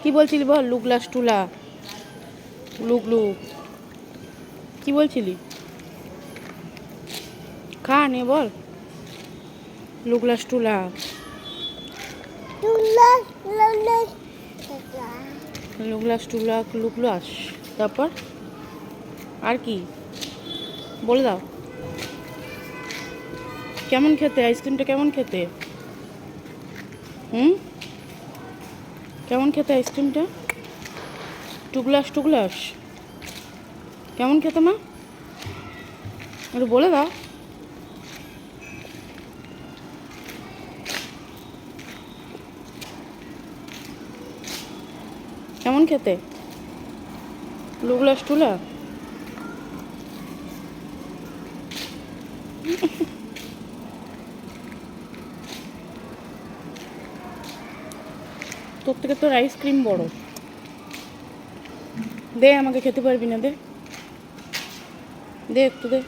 কি বলছিলি বল? লুগলাস টুলা লুগলু কি বলছিলি? খা নে বল। লুগলাস টুলা লুগলাস টুলা লুগলাস। তারপর আর কি বলে দাও। কেমন খেতে আইসক্রিমটা? কেমন খেতে? কেমন খেতে আইসক্রিমটা? টুগলাস টুগলাস কেমন খেতে মা? একটু বলে দাও। কেমন খেতে লুগলাস টুলা? তোর থেকে তোর আইসক্রিম বড়। দে আমাকে খেতে পারবি না, দে দে একটু দে।